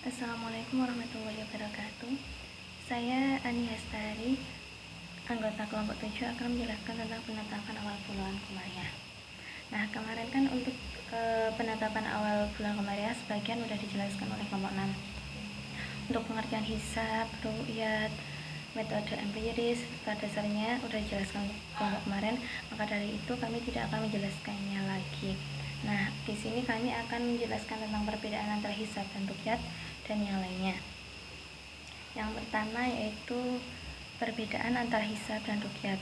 Assalamualaikum warahmatullahi wabarakatuh. Saya Ani Hastari, anggota kelompok 7 akan menjelaskan tentang penetapan awal bulan Komariah. Nah, kemarin kan untuk penetapan awal bulan Komariah sebagian sudah dijelaskan oleh kelompok 6. Untuk pengertian hisab, ru'yat, metode empiris, pada dasarnya sudah dijelaskan untuk kelompok kemarin, maka dari itu kami tidak akan menjelaskannya lagi. Nah, di sini kami akan menjelaskan tentang perbedaan antara hisab dan ru'yat dan yang lainnya. Yang pertama yaitu perbedaan antara hisab dan ru'yat.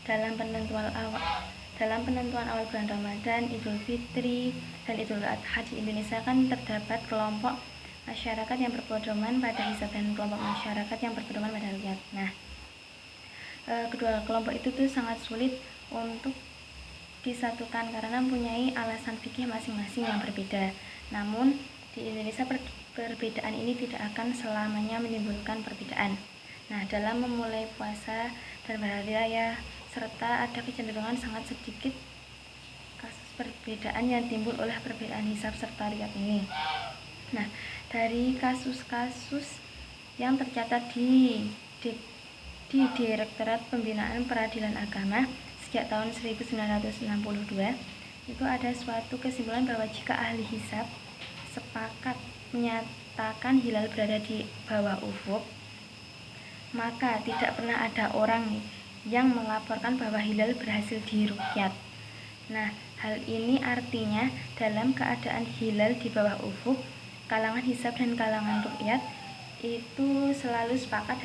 Dalam penentuan awal bulan Ramadan, Idul Fitri, dan Idul Adha di Indonesia kan terdapat kelompok masyarakat yang berpedoman pada hisab dan kelompok masyarakat yang berpedoman pada ru'yat. Nah, kedua kelompok itu tuh sangat sulit untuk disatukan karena mempunyai alasan fikih masing-masing yang berbeda. Namun di Indonesia perbedaan ini tidak akan selamanya menimbulkan perbedaan. Nah, dalam memulai puasa dan berhari raya serta ada kecenderungan sangat sedikit kasus perbedaan yang timbul oleh perbedaan hisab serta ru'yat ini. Nah, dari kasus-kasus yang tercatat di Direktorat Pembinaan Peradilan Agama sejak tahun 1962 itu ada suatu kesimpulan bahwa jika ahli hisab sepakat menyatakan hilal berada di bawah ufuk, maka tidak pernah ada orang yang melaporkan bahwa hilal berhasil diruqyat. Nah, hal ini artinya dalam keadaan hilal di bawah ufuk, kalangan hisab dan kalangan ruqyat itu selalu sepakat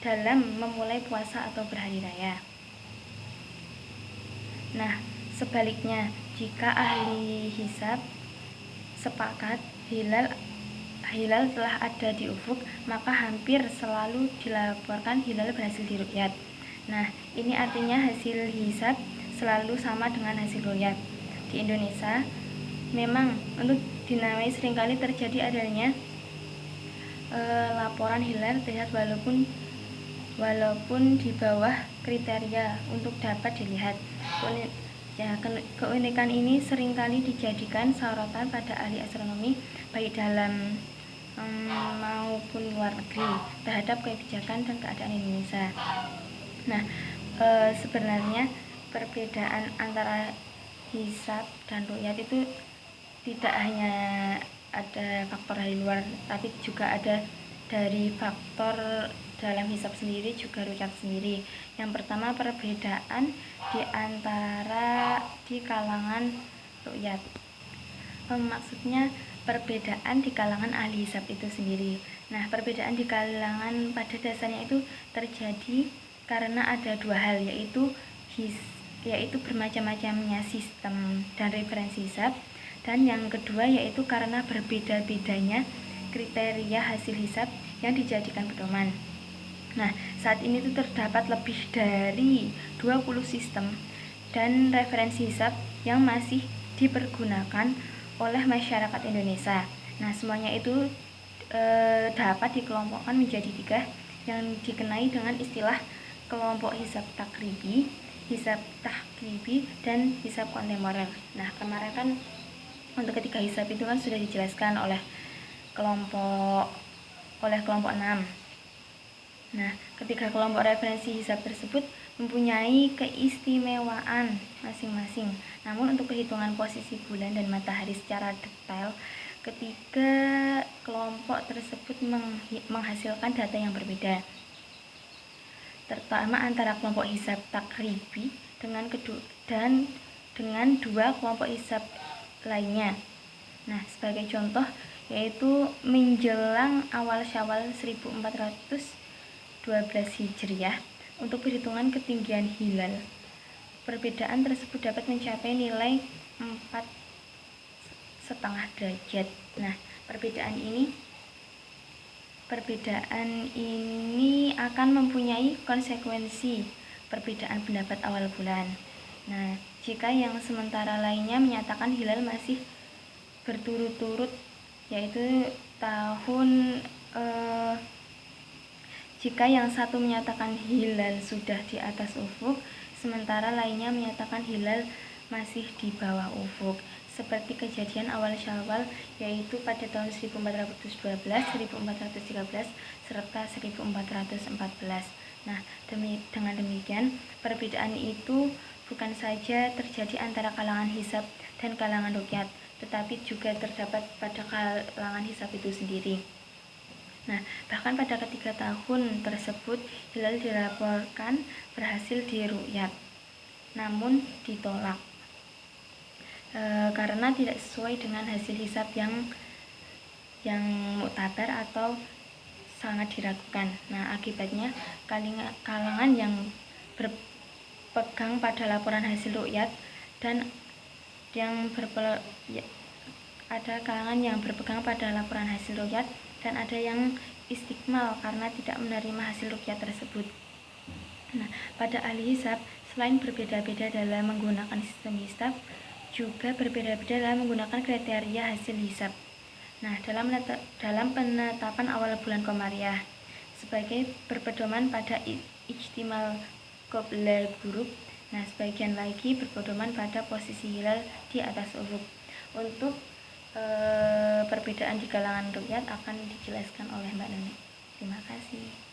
dalam memulai puasa atau berhari raya. Nah, sebaliknya, jika ahli hisab sepakat hilal telah ada di ufuk, maka hampir selalu dilaporkan hilal berhasil diruqyat. Nah, ini artinya hasil hisab selalu sama dengan hasil ruqyat. Di Indonesia, memang untuk dinamai seringkali terjadi adanya laporan hilal terlihat walaupun di bawah kriteria untuk dapat dilihat. Keunikan ini seringkali dijadikan sorotan pada ahli astronomi baik dalam maupun luar negeri terhadap kebijakan dan keadaan Indonesia. Nah, sebenarnya perbedaan antara hisab dan ru'yat itu tidak hanya ada faktor dari luar, tapi juga ada dari faktor dalam hisab sendiri, juga ru'yat sendiri. Yang pertama, perbedaan di kalangan ru'yat. Maksudnya perbedaan di kalangan ahli hisab itu sendiri. Nah, perbedaan di kalangan pada dasarnya itu terjadi karena ada dua hal, yaitu bermacam-macamnya sistem dan referensi hisab, dan yang kedua yaitu karena berbeda-bedanya kriteria hasil hisab yang dijadikan pedoman. Nah, saat ini itu terdapat lebih dari 20 sistem dan referensi hisab yang masih dipergunakan oleh masyarakat Indonesia. Nah, semuanya itu dapat dikelompokkan menjadi 3 yang dikenai dengan istilah kelompok hisab takribi, hisab tahkribi, dan hisab kontemporer. Nah, kemarin kan untuk ketiga hisab itu kan sudah dijelaskan oleh kelompok 6. Nah, ketiga kelompok referensi hisab tersebut mempunyai keistimewaan masing-masing. Namun untuk perhitungan posisi bulan dan matahari secara detail, ketiga kelompok tersebut menghasilkan data yang berbeda, terutama antara kelompok hisab takribi dengan dua kelompok hisab lainnya. Nah, sebagai contoh yaitu menjelang awal Syawal 1412 Hijriah untuk perhitungan ketinggian hilal. Perbedaan tersebut dapat mencapai nilai 4,5 derajat. Nah, perbedaan ini akan mempunyai konsekuensi perbedaan pendapat awal bulan. Nah, jika yang sementara lainnya menyatakan hilal masih berturut-turut, yaitu jika yang satu menyatakan hilal sudah di atas ufuk, sementara lainnya menyatakan hilal masih di bawah ufuk. seperti kejadian awal Syawal, yaitu pada tahun 1412, 1413, serta 1414. Nah, dengan demikian, perbedaan itu bukan saja terjadi antara kalangan hisab dan kalangan ruqyat, tetapi juga terdapat pada kalangan hisab itu sendiri. Nah, bahkan pada ketiga tahun tersebut, hilal dilaporkan berhasil diruqyat, namun ditolak karena tidak sesuai dengan hasil hisab yang muktabar atau sangat diragukan. Nah, akibatnya kalangan yang berpegang pada laporan hasil ruqyat dan ada kalangan yang berpegang pada laporan hasil ruqyat dan ada yang istiqmal karena tidak menerima hasil ruqyat tersebut. Nah, pada ahli hisab, selain berbeda-beda dalam menggunakan sistem hisab, juga berbeda-beda dalam menggunakan kriteria hasil hisab. Nah, dalam penetapan awal bulan Qamariyah sebagai berpedoman pada ijtimal qabla ghurub. Nah, sebagian lagi berpedoman pada posisi hilal di atas ufuk. Untuk perbedaan di kalangan ruqyat akan dijelaskan oleh Mbak Nuni. Terima kasih.